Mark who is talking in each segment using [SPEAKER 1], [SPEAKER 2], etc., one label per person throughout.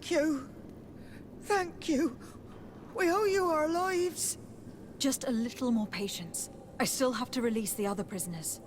[SPEAKER 1] Thank you. Thank you. We owe you our lives.
[SPEAKER 2] Just a little more patience. I still have to release the other prisoners.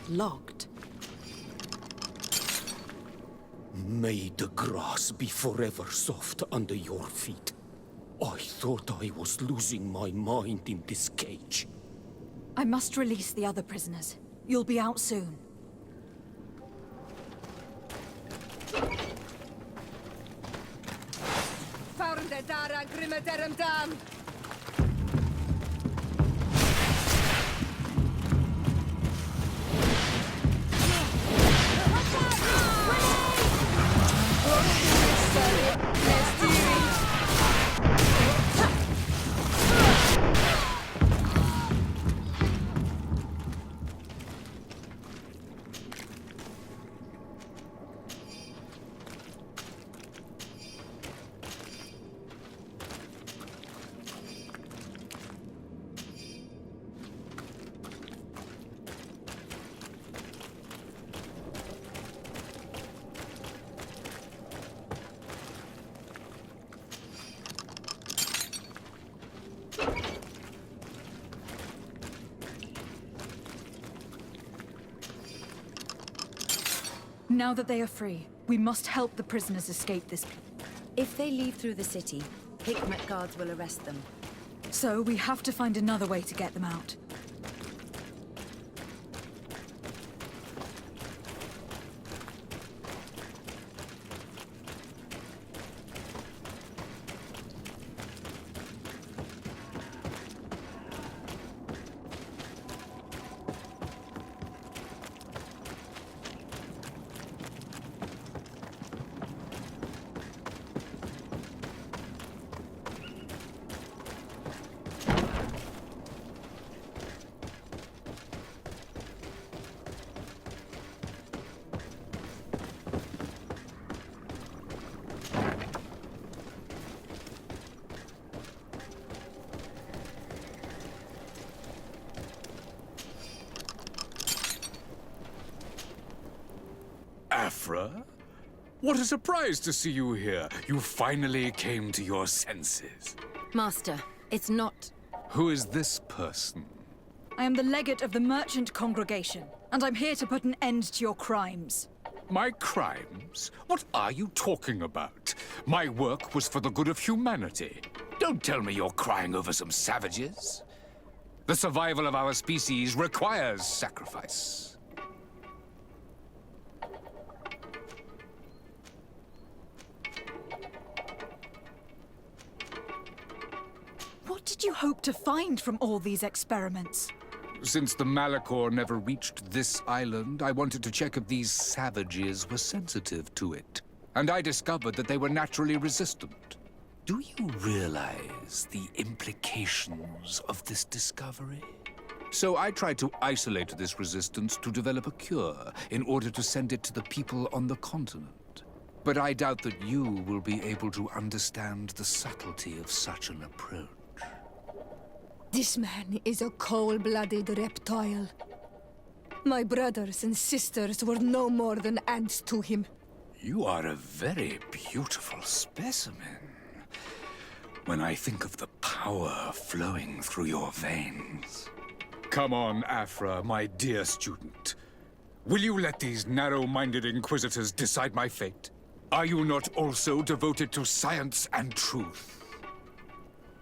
[SPEAKER 2] Locked.
[SPEAKER 3] May the grass be forever soft under your feet. I thought I was losing my mind in this cage.
[SPEAKER 2] I must release the other prisoners. You'll be out soon. Now that they are free, we must help the prisoners escape this.
[SPEAKER 4] If they leave through the city, Hikmet guards will arrest them.
[SPEAKER 2] So we have to find another way to get them out.
[SPEAKER 5] Afra? What a surprise to see you here. You finally came to your senses.
[SPEAKER 4] Master, it's not...
[SPEAKER 5] Who is this person?
[SPEAKER 2] I am the legate of the merchant congregation, and I'm here to put an end to your crimes.
[SPEAKER 5] My crimes? What are you talking about? My work was for the good of humanity. Don't tell me you're crying over some savages. The survival of our species requires sacrifice.
[SPEAKER 2] What did you hope to find from all these experiments?
[SPEAKER 5] Since the Malachor never reached this island, I wanted to check if these savages were sensitive to it. And I discovered that they were naturally resistant. Do you realize the implications of this discovery? So I tried to isolate this resistance to develop a cure in order to send it to the people on the continent. But I doubt that you will be able to understand the subtlety of such an approach.
[SPEAKER 6] This man is a cold-blooded reptile. My brothers and sisters were no more than ants to him.
[SPEAKER 5] You are a very beautiful specimen. When I think of the power flowing through your veins. Come on, Afra, my dear student. Will you let these narrow-minded inquisitors decide my fate? Are you not also devoted to science and truth?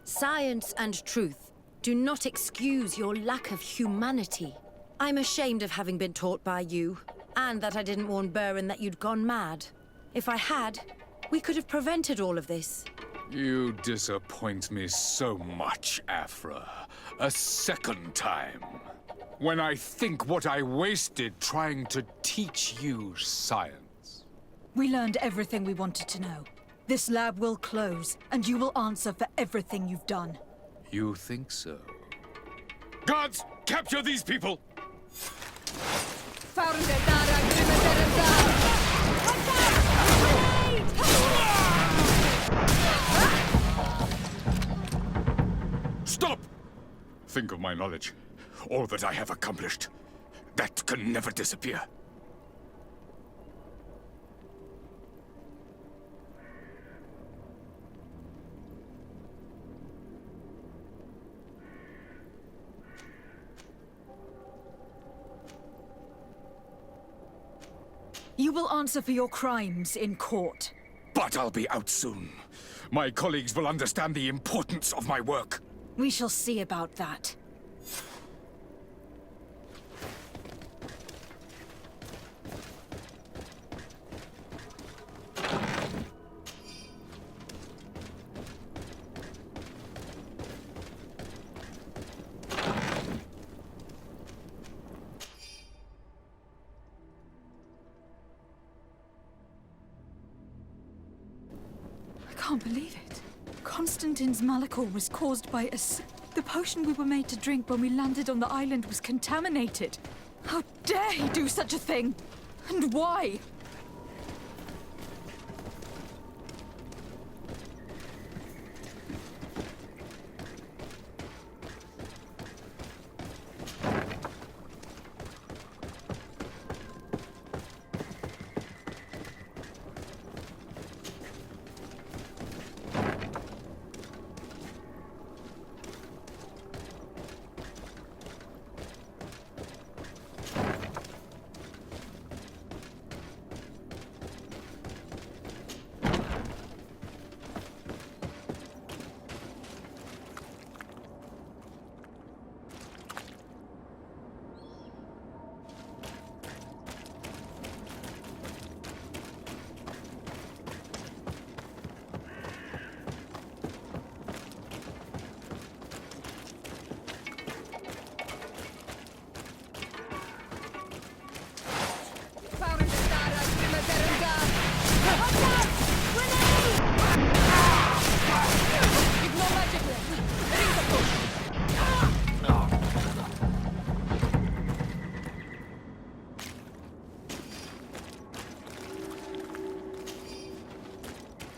[SPEAKER 4] Science and truth do not excuse your lack of humanity. I'm ashamed of having been taught by you, and that I didn't warn Burin that you'd gone mad. If I had, we could have prevented all of this.
[SPEAKER 5] You disappoint me so much, Afra. A second time. When I think what I wasted trying to teach you science.
[SPEAKER 2] We learned everything we wanted to know. This lab will close, and you will answer for everything you've done.
[SPEAKER 5] You think so? Guards, capture these people! Stop! Think of my knowledge. All that I have accomplished. That can never disappear.
[SPEAKER 2] You will answer for your crimes in court.
[SPEAKER 5] But I'll be out soon. My colleagues will understand the importance of my work.
[SPEAKER 2] We shall see about that. I can't believe it. Constantine's Malachor was caused by the potion we were made to drink when we landed on the island was contaminated. How dare he do such a thing? And why?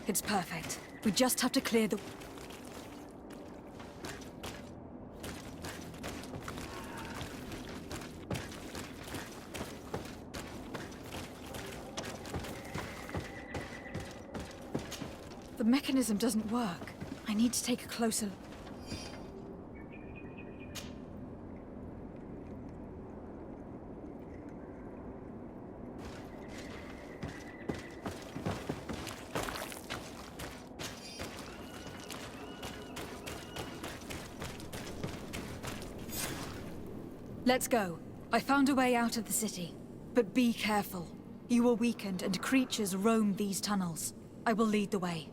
[SPEAKER 2] It's perfect. We just have to clear the... mechanism doesn't work. I need to take a closer... Let's go. I found a way out of the city. But be careful. You are weakened and creatures roam these tunnels. I will lead the way.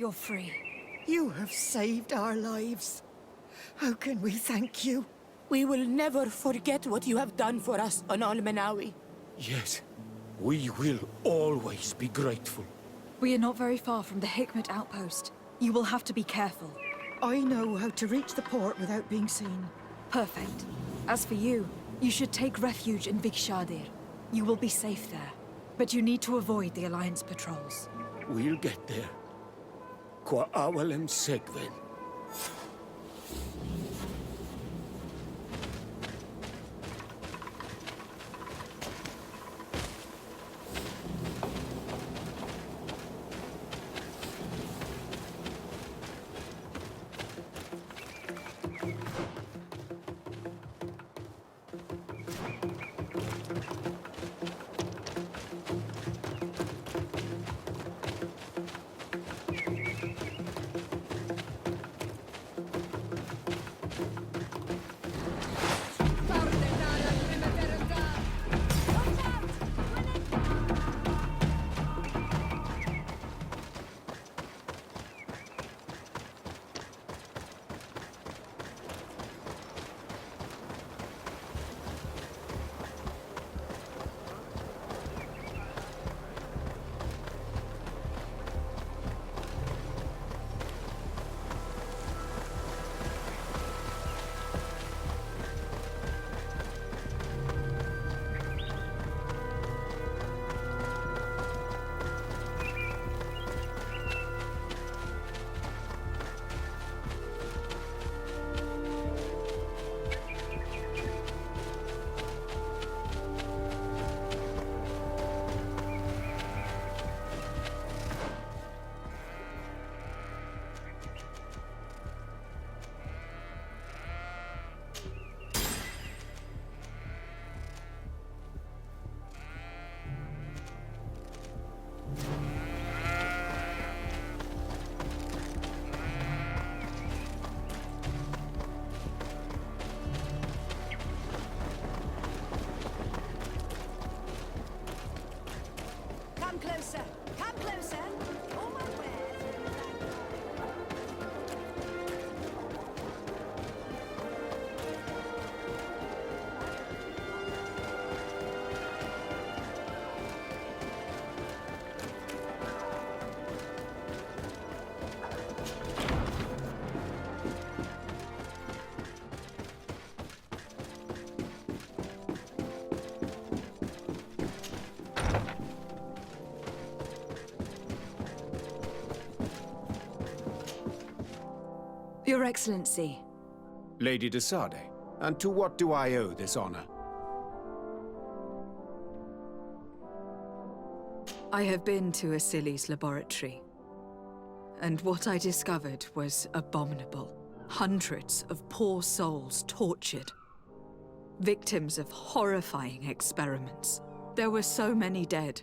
[SPEAKER 2] You're free.
[SPEAKER 1] You have saved our lives. How can we thank you?
[SPEAKER 7] We will never forget what you have done for us on Almenawi.
[SPEAKER 3] Yes, we will always be grateful.
[SPEAKER 2] We are not very far from the Hikmet outpost. You will have to be careful.
[SPEAKER 1] I know how to reach the port without being seen.
[SPEAKER 2] Perfect. As for you, you should take refuge in Vikshadir. You will be safe there. But you need to avoid the Alliance patrols.
[SPEAKER 3] We'll get there. Qua awalem segven.
[SPEAKER 2] Your Excellency,
[SPEAKER 8] Lady de Sade, and to what do I owe this honor?
[SPEAKER 2] I have been to Asili's laboratory, and what I discovered was abominable. Hundreds of poor souls tortured, victims of horrifying experiments. There were so many dead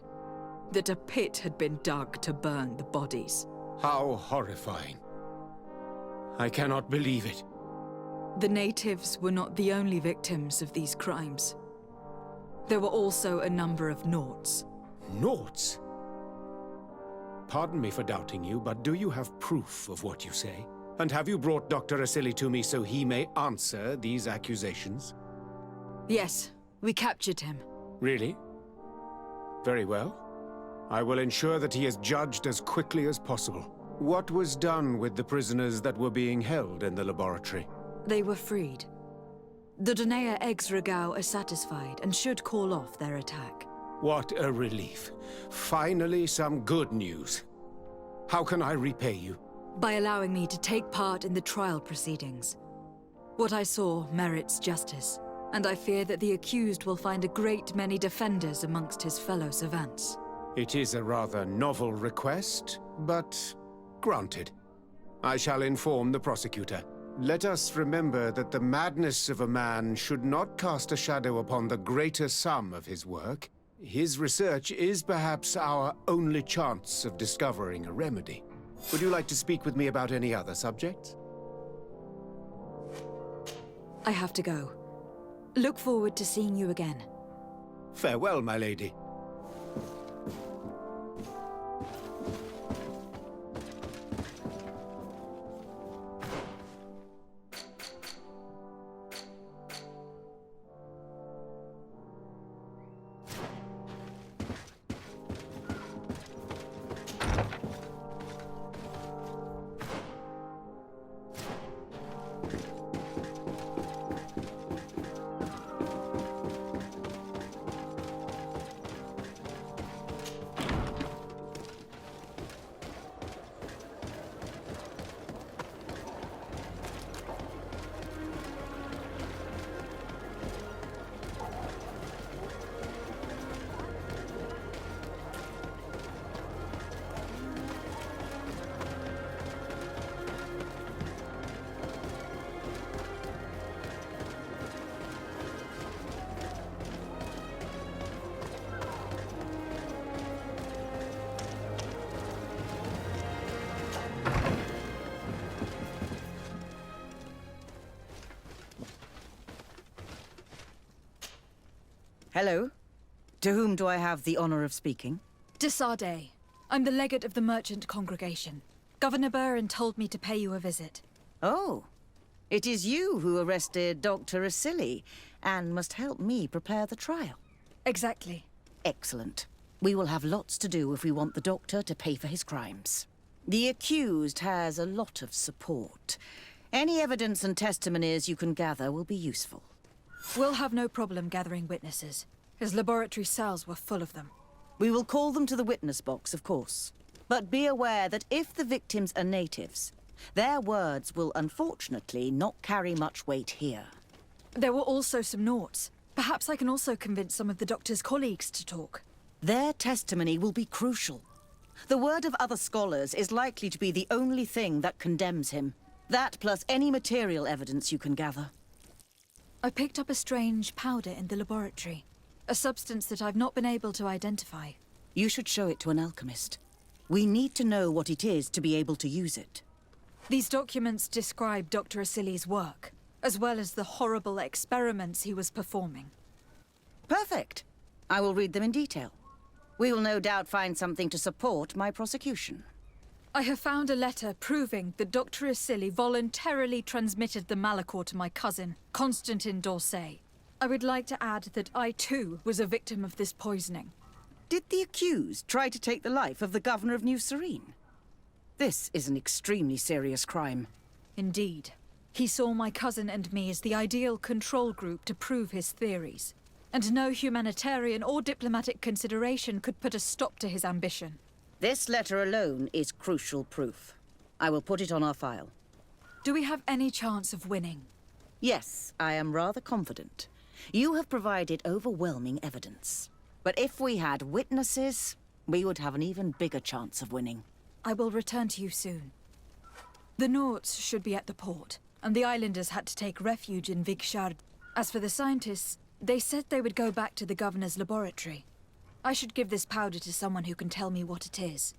[SPEAKER 2] that a pit had been dug to burn the bodies.
[SPEAKER 8] How horrifying. I cannot believe it.
[SPEAKER 2] The natives were not the only victims of these crimes. There were also a number of Nauts.
[SPEAKER 8] Nauts? Pardon me for doubting you, but do you have proof of what you say? And have you brought Dr. Asili to me so he may answer these accusations?
[SPEAKER 2] Yes, we captured him.
[SPEAKER 8] Really? Very well. I will ensure that he is judged as quickly as possible. What was done with the prisoners that were being held in the laboratory?
[SPEAKER 2] They were freed. The Donea Eggs-Regau are satisfied and should call off their attack.
[SPEAKER 8] What a relief. Finally, some good news. How can I repay you?
[SPEAKER 2] By allowing me to take part in the trial proceedings. What I saw merits justice, and I fear that the accused will find a great many defenders amongst his fellow savants.
[SPEAKER 8] It is a rather novel request, but granted. I shall inform the prosecutor. Let us remember that the madness of a man should not cast a shadow upon the greater sum of his work. His research is perhaps our only chance of discovering a remedy. Would you like to speak with me about any other subjects?
[SPEAKER 2] I have to go. Look forward to seeing you again.
[SPEAKER 8] Farewell, my lady.
[SPEAKER 9] Hello. To whom do I have the honor of speaking?
[SPEAKER 2] De Sade. I'm the legate of the merchant congregation. Governor Burren told me to pay you a visit.
[SPEAKER 9] Oh. It is you who arrested Dr. Asili and must help me prepare the trial.
[SPEAKER 2] Exactly.
[SPEAKER 9] Excellent. We will have lots to do if we want the doctor to pay for his crimes. The accused has a lot of support. Any evidence and testimonies you can gather will be useful.
[SPEAKER 2] We'll have no problem gathering witnesses. His laboratory cells were full of them.
[SPEAKER 9] We will call them to the witness box, of course. But be aware that if the victims are natives, their words will unfortunately not carry much weight here.
[SPEAKER 2] There were also some Nauts. Perhaps I can also convince some of the doctor's colleagues to talk.
[SPEAKER 9] Their testimony will be crucial. The word of other scholars is likely to be the only thing that condemns him. That plus any material evidence you can gather.
[SPEAKER 2] I picked up a strange powder in the laboratory. A substance that I've not been able to identify.
[SPEAKER 9] You should show it to an alchemist. We need to know what it is to be able to use it.
[SPEAKER 2] These documents describe Dr. Asili's work, as well as the horrible experiments he was performing.
[SPEAKER 9] Perfect. I will read them in detail. We will no doubt find something to support my prosecution.
[SPEAKER 2] I have found a letter proving that Dr. Asili voluntarily transmitted the Malachor to my cousin, Constantin d'Orsay. I would like to add that I too was a victim of this poisoning.
[SPEAKER 9] Did the accused try to take the life of the governor of New Serene? This is an extremely serious crime.
[SPEAKER 2] Indeed. He saw my cousin and me as the ideal control group to prove his theories. And no humanitarian or diplomatic consideration could put a stop to his ambition.
[SPEAKER 9] This letter alone is crucial proof. I will put it on our file.
[SPEAKER 2] Do we have any chance of winning?
[SPEAKER 9] Yes, I am rather confident. You have provided overwhelming evidence. But if we had witnesses, we would have an even bigger chance of winning.
[SPEAKER 2] I will return to you soon. The Nords should be at the port, and the islanders had to take refuge in Vigshard. As for the scientists, they said they would go back to the governor's laboratory. I should give this powder to someone who can tell me what it is.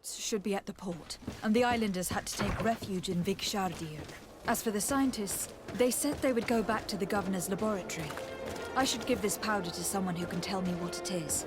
[SPEAKER 2] Should be at the port, and the islanders had to take refuge in Vigshardir. As for the scientists, they said they would go back to the governor's laboratory. I should give this powder to someone who can tell me what it is.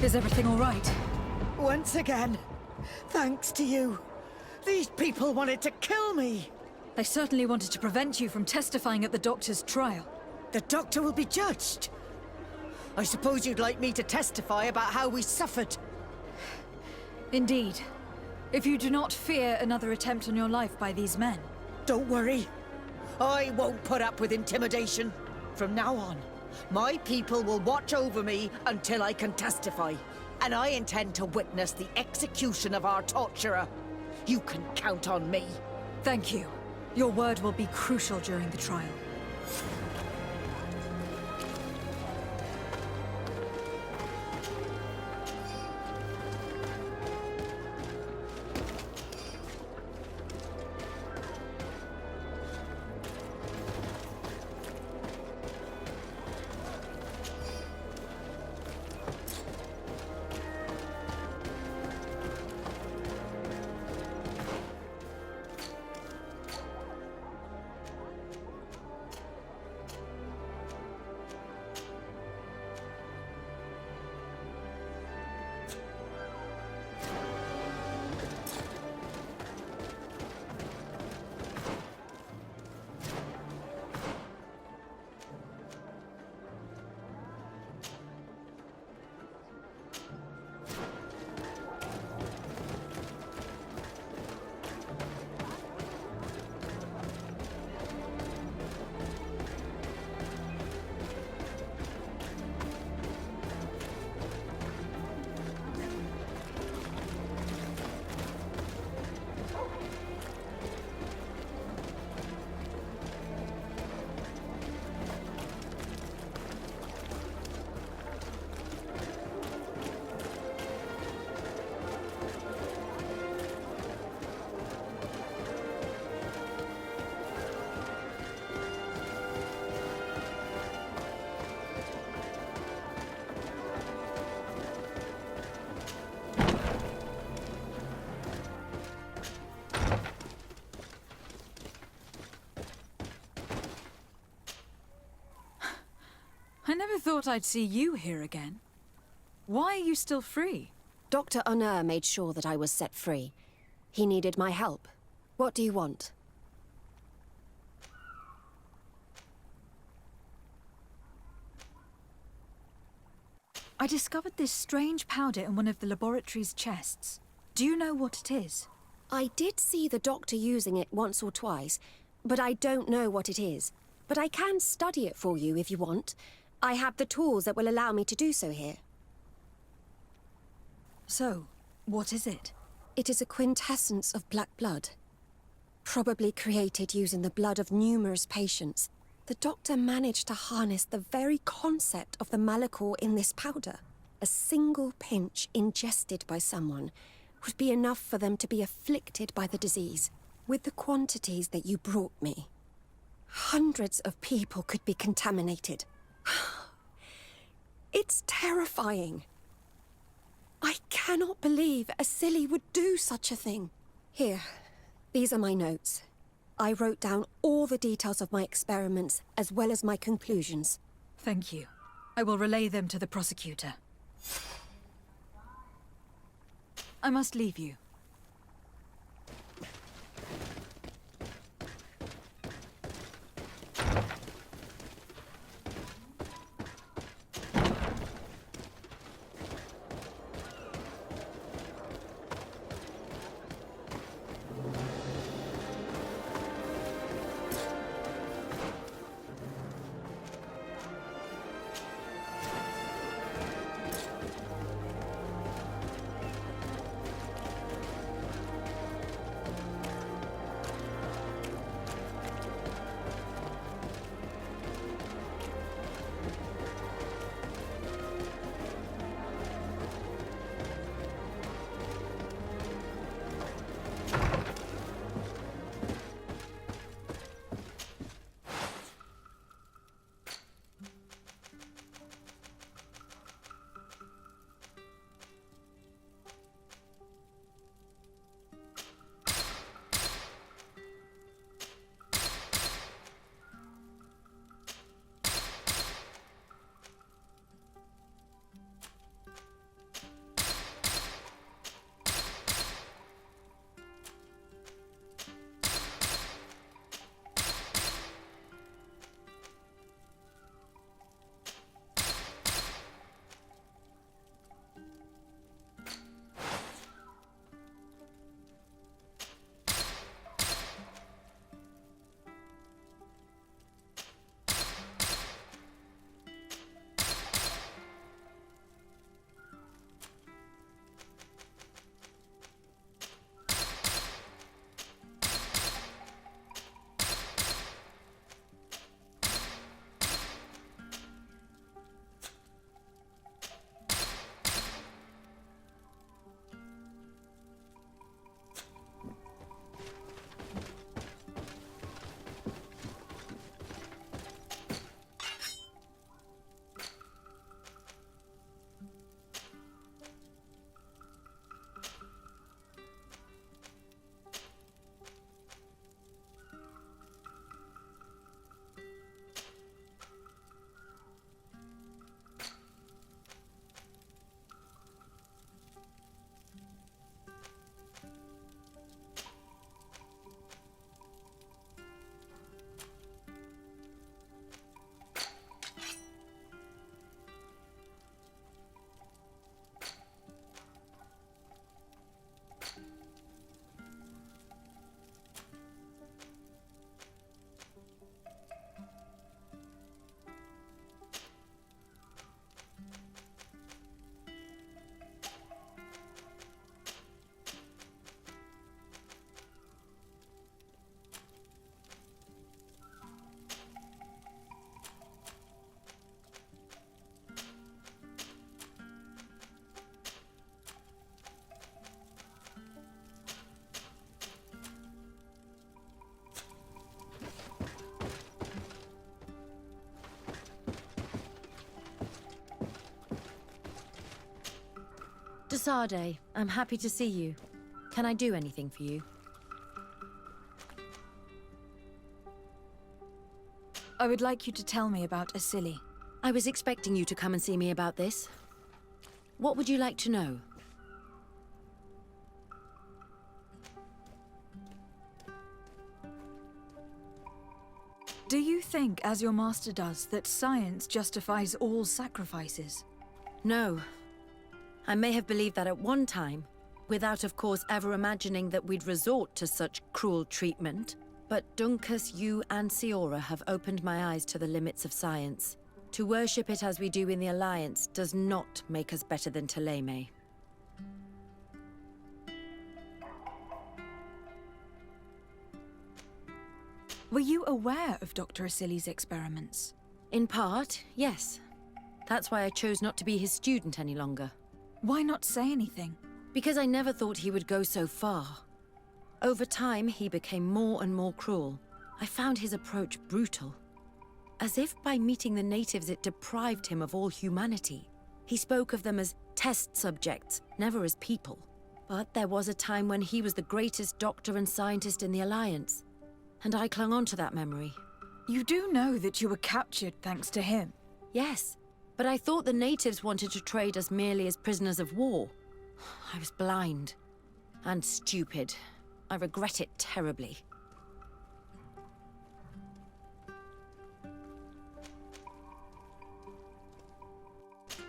[SPEAKER 2] Is everything all right?
[SPEAKER 1] Once again, thanks to you. These people wanted to kill me.
[SPEAKER 2] They certainly wanted to prevent you from testifying at the doctor's trial.
[SPEAKER 1] The doctor will be judged. I suppose you'd like me to testify about how we suffered.
[SPEAKER 2] Indeed. If you do not fear another attempt on your life by these men.
[SPEAKER 1] Don't worry. I won't put up with intimidation. From now on, my people will watch over me until I can testify. And I intend to witness the execution of our torturer. You can count on me.
[SPEAKER 2] Thank you. Your word will be crucial during the trial. I never thought I'd see you here again. Why are you still free?
[SPEAKER 10] Dr. Honor made sure that I was set free. He needed my help. What do you want?
[SPEAKER 2] I discovered this strange powder in one of the laboratory's chests. Do you know what it is?
[SPEAKER 10] I did see the doctor using it once or twice, but I don't know what it is. But I can study it for you if you want. I have the tools that will allow me to do so here.
[SPEAKER 2] So, what is it?
[SPEAKER 10] It is a quintessence of black blood. Probably created using the blood of numerous patients. The doctor managed to harness the very concept of the Malachor in this powder. A single pinch ingested by someone would be enough for them to be afflicted by the disease. With the quantities that you brought me, hundreds of people could be contaminated. It's terrifying. I cannot believe a silly would do such a thing. Here, these are my notes. I wrote down all the details of my experiments, as well as my conclusions.
[SPEAKER 2] Thank you. I will relay them to the prosecutor. I must leave you.
[SPEAKER 4] Desade, I'm happy to see you. Can I do anything for you?
[SPEAKER 2] I would like you to tell me about Asili.
[SPEAKER 4] I was expecting you to come and see me about this. What would you like to know?
[SPEAKER 2] Do you think, as your master does, that science justifies all sacrifices?
[SPEAKER 4] No. I may have believed that at one time, without of course ever imagining that we'd resort to such cruel treatment. But Dunkus, you and Siora have opened my eyes to the limits of science. To worship it as we do in the Alliance does not make us better than Thélème.
[SPEAKER 2] Were you aware of Dr. Asili's experiments?
[SPEAKER 4] In part, yes. That's why I chose not to be his student any longer.
[SPEAKER 2] Why not say anything?
[SPEAKER 4] Because I never thought he would go so far. Over time, he became more and more cruel. I found his approach brutal. As if by meeting the natives it deprived him of all humanity. He spoke of them as test subjects, never as people. But there was a time when he was the greatest doctor and scientist in the Alliance. And I clung on to that memory.
[SPEAKER 2] You do know that you were captured thanks to him?
[SPEAKER 4] Yes, but I thought the natives wanted to trade us merely as prisoners of war. I was blind. And stupid. I regret it terribly.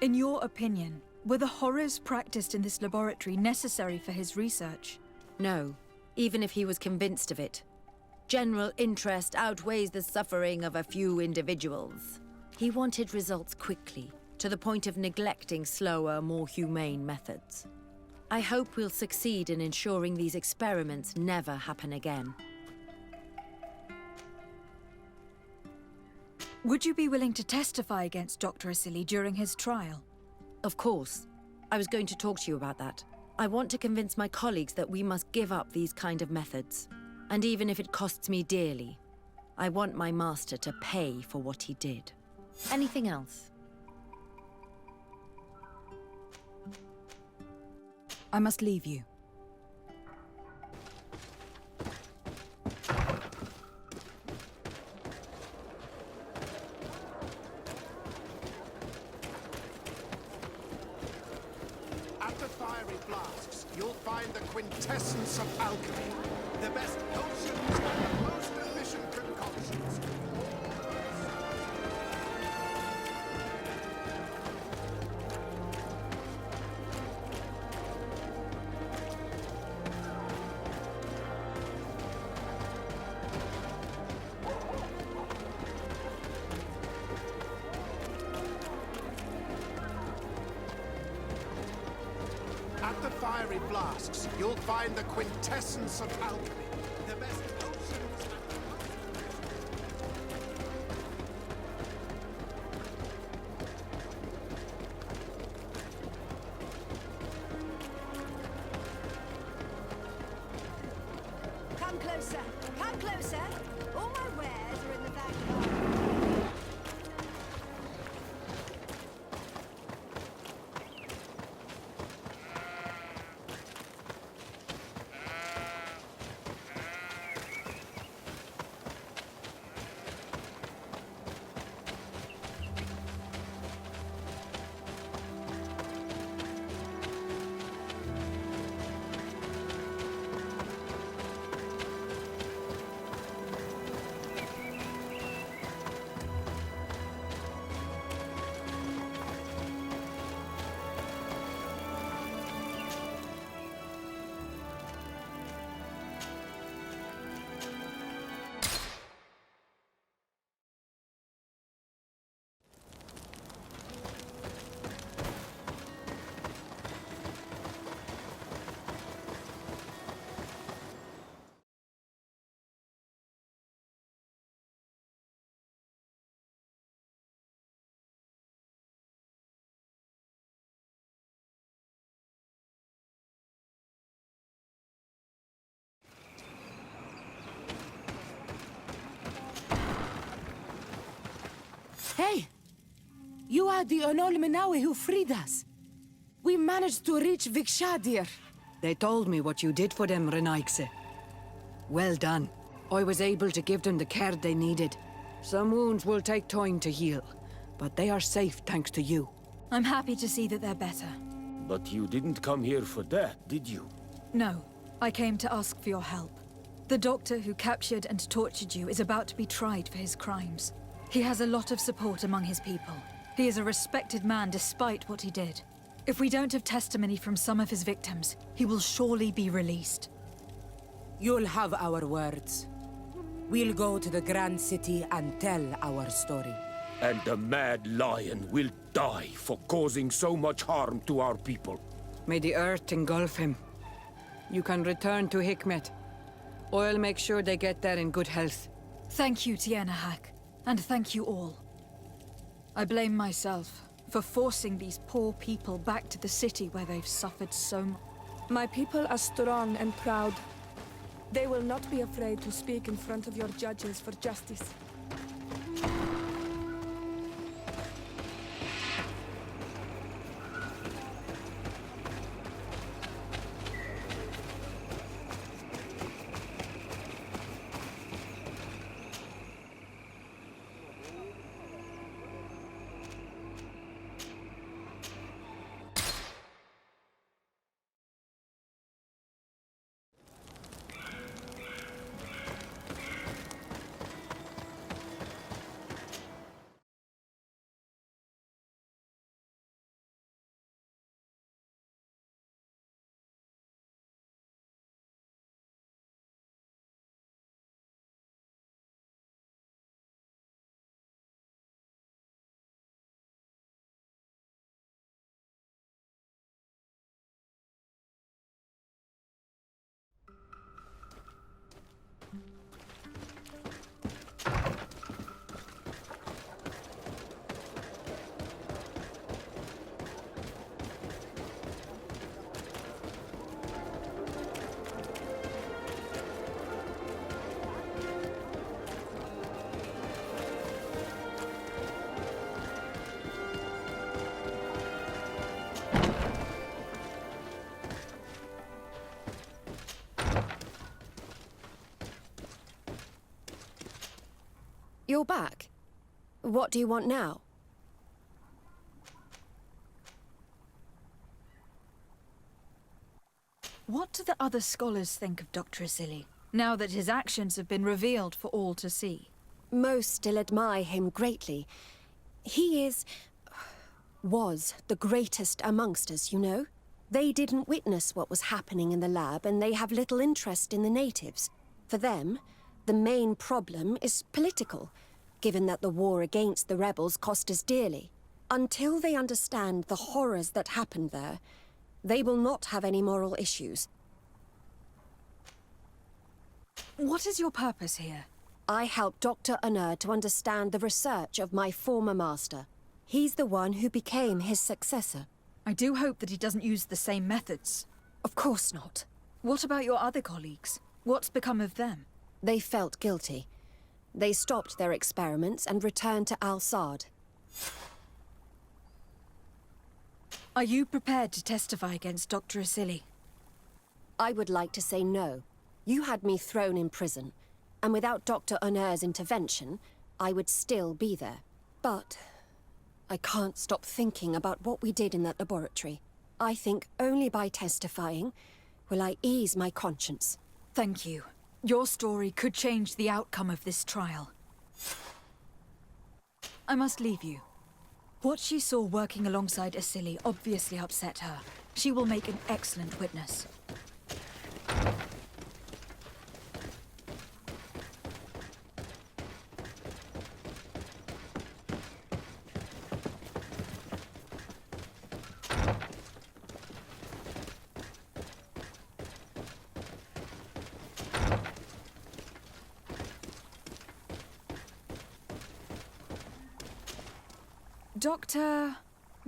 [SPEAKER 2] In your opinion, were the horrors practiced in this laboratory necessary for his research?
[SPEAKER 4] No, even if he was convinced of it. General interest outweighs the suffering of a few individuals. He wanted results quickly, to the point of neglecting slower, more humane methods. I hope we'll succeed in ensuring these experiments never happen again.
[SPEAKER 2] Would you be willing to testify against Dr. Asili during his trial?
[SPEAKER 4] Of course. I was going to talk to you about that. I want to convince my colleagues that we must give up these kind of methods. And even if it costs me dearly, I want my master to pay for what he did. Anything else?
[SPEAKER 2] I must leave you.
[SPEAKER 8] At the fiery flasks, you'll find the quintessence of alchemy. The best potions and the most efficient concoctions. At the fiery flasks, you'll find the quintessence of alchemy. The best potions and
[SPEAKER 11] Come closer. Come closer. All my wares are in the backyard.
[SPEAKER 7] Hey! You are the Onol Menawi who freed us. We managed to reach Vikshadir.
[SPEAKER 12] They told me what you did for them, Renaikse. Well done. I was able to give them the care they needed. Some wounds will take time to heal, but they are safe thanks to you.
[SPEAKER 2] I'm happy to see that they're better.
[SPEAKER 3] But you didn't come here for that, did you?
[SPEAKER 2] No, I came to ask for your help. The doctor who captured and tortured you is about to be tried for his crimes. He has a lot of support among his people. He is a respected man despite what he did. If we don't have testimony from some of his victims, he will surely be released.
[SPEAKER 7] You'll have our words. We'll go to the Grand City and tell our story.
[SPEAKER 3] And the Mad Lion will die for causing so much harm to our people.
[SPEAKER 12] May the earth engulf him. You can return to Hikmet. I'll make sure they get there in good health.
[SPEAKER 2] Thank you, Tiana Hack, and thank you all. I blame myself for forcing these poor people back to the city where they've suffered so much.
[SPEAKER 6] My people are strong and proud. They will not be afraid to speak in front of your judges for justice.
[SPEAKER 10] You're back. What do you want now?
[SPEAKER 2] What do the other scholars think of Dr. Asili, now that his actions have been revealed for all to see?
[SPEAKER 10] Most still admire him greatly. He was the greatest amongst us, you know? They didn't witness what was happening in the lab, and they have little interest in the natives. For them, the main problem is political, given that the war against the rebels cost us dearly. Until they understand the horrors that happened there, they will not have any moral issues.
[SPEAKER 2] What is your purpose here?
[SPEAKER 10] I help Dr. Unur to understand the research of my former master. He's the one who became his successor.
[SPEAKER 2] I do hope that he doesn't use the same methods.
[SPEAKER 10] Of course not.
[SPEAKER 2] What about your other colleagues? What's become of them?
[SPEAKER 10] They felt guilty. They stopped their experiments and returned to Al-Sad.
[SPEAKER 2] Are you prepared to testify against Dr. Asili?
[SPEAKER 10] I would like to say no. You had me thrown in prison, and without Dr. Unur's intervention, I would still be there. But I can't stop thinking about what we did in that laboratory. I think only by testifying will I ease my conscience.
[SPEAKER 2] Thank you. Your story could change the outcome of this trial. I must leave you. What she saw working alongside Asili obviously upset her. She will make an excellent witness.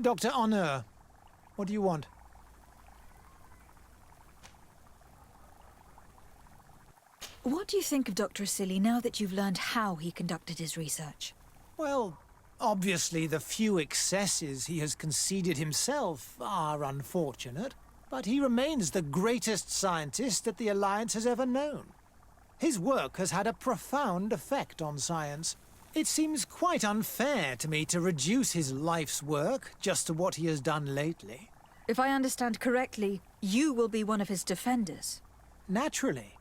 [SPEAKER 13] Dr. Unur, what do you want?
[SPEAKER 2] What do you think of Dr. Asili now that you've learned how he conducted his research?
[SPEAKER 13] Well, obviously the few excesses he has conceded himself are unfortunate, but he remains the greatest scientist that the Alliance has ever known. His work has had a profound effect on science. It seems quite unfair to me to reduce his life's work just to what he has done lately.
[SPEAKER 2] If I understand correctly, you will be one of his defenders.
[SPEAKER 13] Naturally.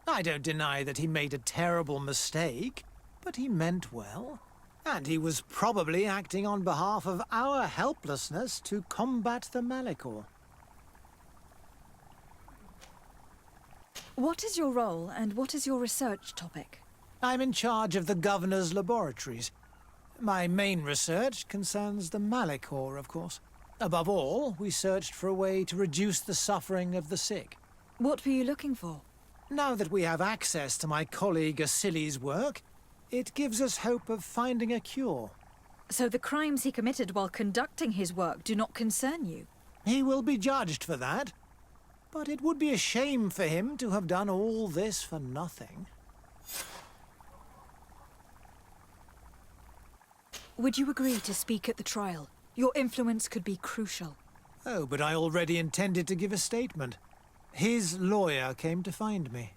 [SPEAKER 13] I don't deny that he made a terrible mistake, but he meant well. And he was probably acting on behalf of our helplessness to combat the Malachor.
[SPEAKER 2] What is your role, and what is your research topic?
[SPEAKER 13] I'm in charge of the Governor's laboratories. My main research concerns the Malachor, of course. Above all, we searched for a way to reduce the suffering of the sick.
[SPEAKER 2] What were you looking for?
[SPEAKER 13] Now that we have access to my colleague Asili's work, it gives us hope of finding a cure.
[SPEAKER 2] So the crimes he committed while conducting his work do not concern you?
[SPEAKER 13] He will be judged for that. But it would be a shame for him to have done all this for nothing.
[SPEAKER 2] Would you agree to speak at the trial? Your influence could be crucial.
[SPEAKER 13] Oh, but I already intended to give a statement. His lawyer came to find me.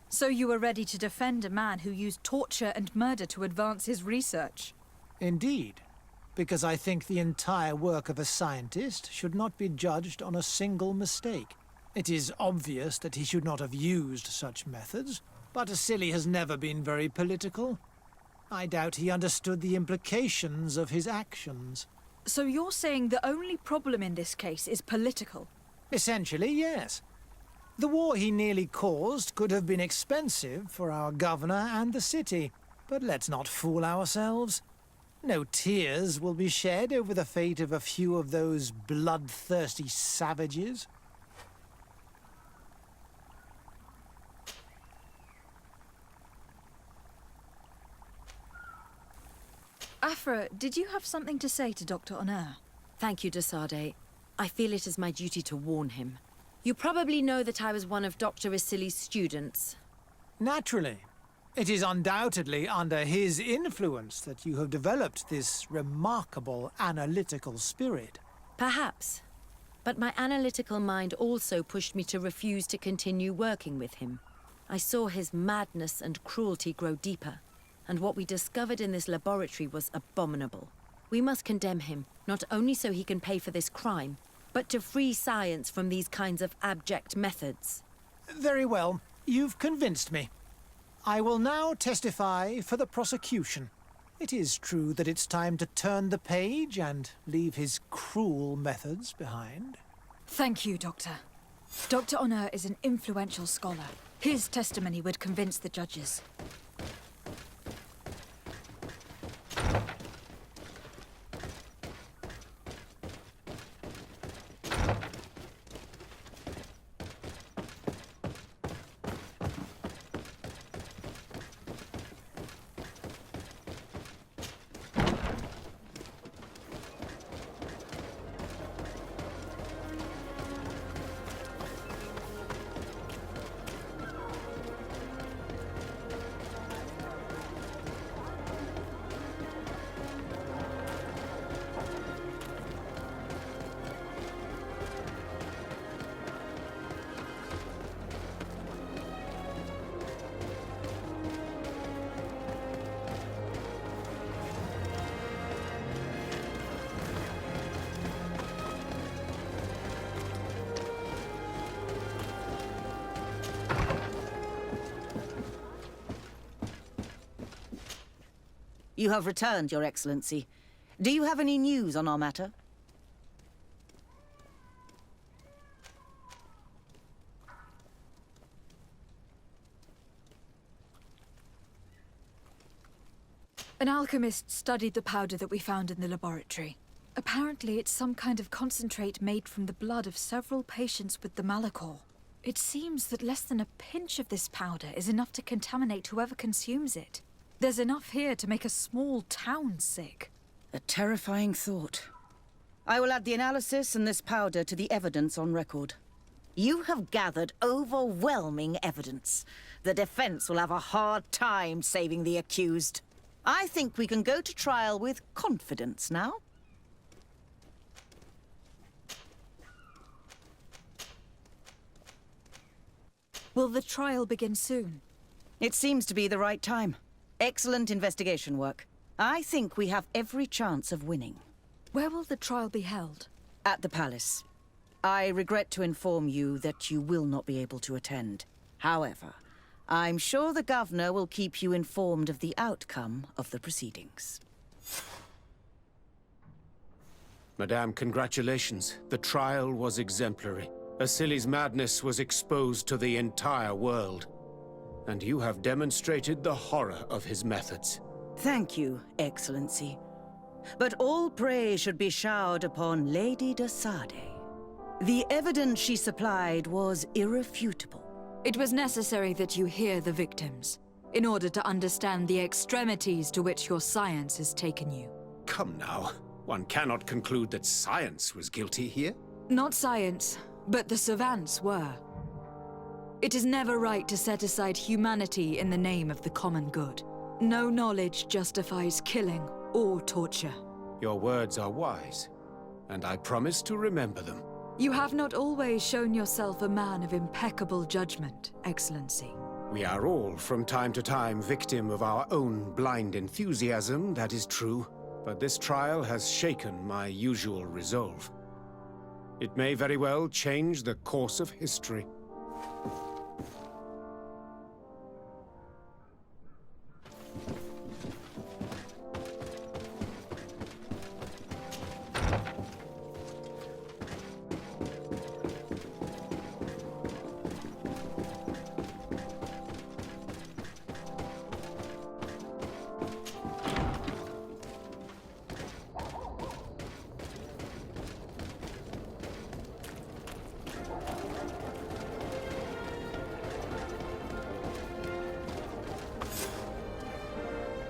[SPEAKER 2] So you were ready to defend a man who used torture and murder to advance his research?
[SPEAKER 13] Indeed, because I think the entire work of a scientist should not be judged on a single mistake. It is obvious that he should not have used such methods, but Asili has never been very political. I doubt he understood the implications of his actions.
[SPEAKER 2] So you're saying the only problem in this case is political?
[SPEAKER 13] Essentially, yes. The war he nearly caused could have been expensive for our governor and the city, but let's not fool ourselves. No tears will be shed over the fate of a few of those bloodthirsty savages.
[SPEAKER 2] Afra, did you have something to say to Dr. Honor?
[SPEAKER 4] Thank you, Desade. I feel it is my duty to warn him. You probably know that I was one of Dr. Asili's students.
[SPEAKER 13] Naturally. It is undoubtedly under his influence that you have developed this remarkable analytical spirit.
[SPEAKER 4] Perhaps. But my analytical mind also pushed me to refuse to continue working with him. I saw his madness and cruelty grow deeper, and what we discovered in this laboratory was abominable. We must condemn him, not only so he can pay for this crime, but to free science from these kinds of abject methods.
[SPEAKER 13] Very well. You've convinced me. I will now testify for the prosecution. It is true that it's time to turn the page and leave his cruel methods behind.
[SPEAKER 2] Thank you, Doctor. Dr. Honor is an influential scholar. His testimony would convince the judges.
[SPEAKER 9] You have returned, Your Excellency. Do you have any news on our matter?
[SPEAKER 2] An alchemist studied the powder that we found in the laboratory. Apparently, it's some kind of concentrate made from the blood of several patients with the Malachor. It seems that less than a pinch of this powder is enough to contaminate whoever consumes it. There's enough here to make a small town sick.
[SPEAKER 9] A terrifying thought. I will add the analysis and this powder to the evidence on record. You have gathered overwhelming evidence. The defense will have a hard time saving the accused. I think we can go to trial with confidence now.
[SPEAKER 2] Will the trial begin soon?
[SPEAKER 9] It seems to be the right time. Excellent investigation work. I think we have every chance of winning.
[SPEAKER 2] Where will the trial be held?
[SPEAKER 9] At the palace. I regret to inform you that you will not be able to attend. However, I'm sure the governor will keep you informed of the outcome of the proceedings.
[SPEAKER 8] Madame, congratulations. The trial was exemplary. Asili's madness was exposed to the entire world. And you have demonstrated the horror of his methods.
[SPEAKER 9] Thank you, Excellency. But all praise should be showered upon Lady de Sade. The evidence she supplied was irrefutable.
[SPEAKER 2] It was necessary that you hear the victims, in order to understand the extremities to which your science has taken you.
[SPEAKER 8] Come now. One cannot conclude that science was guilty here.
[SPEAKER 2] Not science, but the savants were. It is never right to set aside humanity in the name of the common good. No knowledge justifies killing or torture.
[SPEAKER 8] Your words are wise, and I promise to remember them.
[SPEAKER 2] You have not always shown yourself a man of impeccable judgment, Excellency.
[SPEAKER 8] We are all, from time to time, victim of our own blind enthusiasm, that is true. But this trial has shaken my usual resolve. It may very well change the course of history.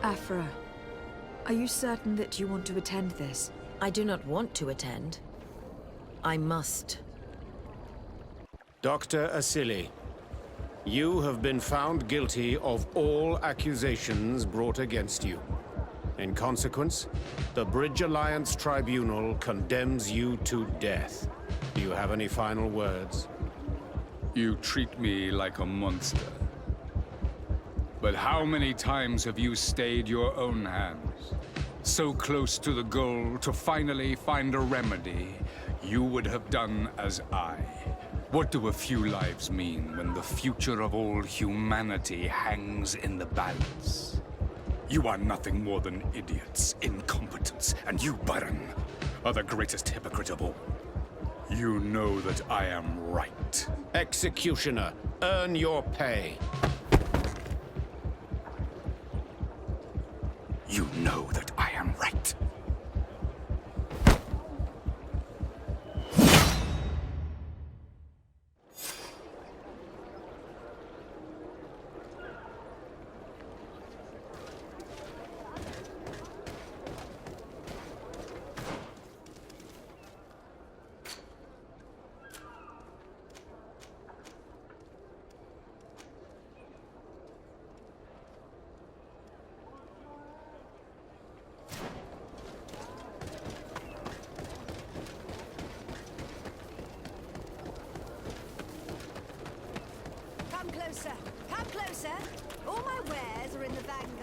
[SPEAKER 2] Afra, are you certain that you want to attend this?
[SPEAKER 4] I do not want to attend. I must.
[SPEAKER 8] Dr. Asili, you have been found guilty of all accusations brought against you. In consequence, the Bridge Alliance Tribunal condemns you to death. Do you have any final words?
[SPEAKER 5] You treat me like a monster. But how many times have you stayed your own hands? So close to the goal to finally find a remedy, you would have done as I. What do a few lives mean when the future of all humanity hangs in the balance? You are nothing more than idiots, incompetents, and you, Baron, are the greatest hypocrite of all. You know that I am right.
[SPEAKER 8] Executioner, earn your pay.
[SPEAKER 5] You know that I am right.
[SPEAKER 11] Come closer. Come closer. All my wares are in the vanguard.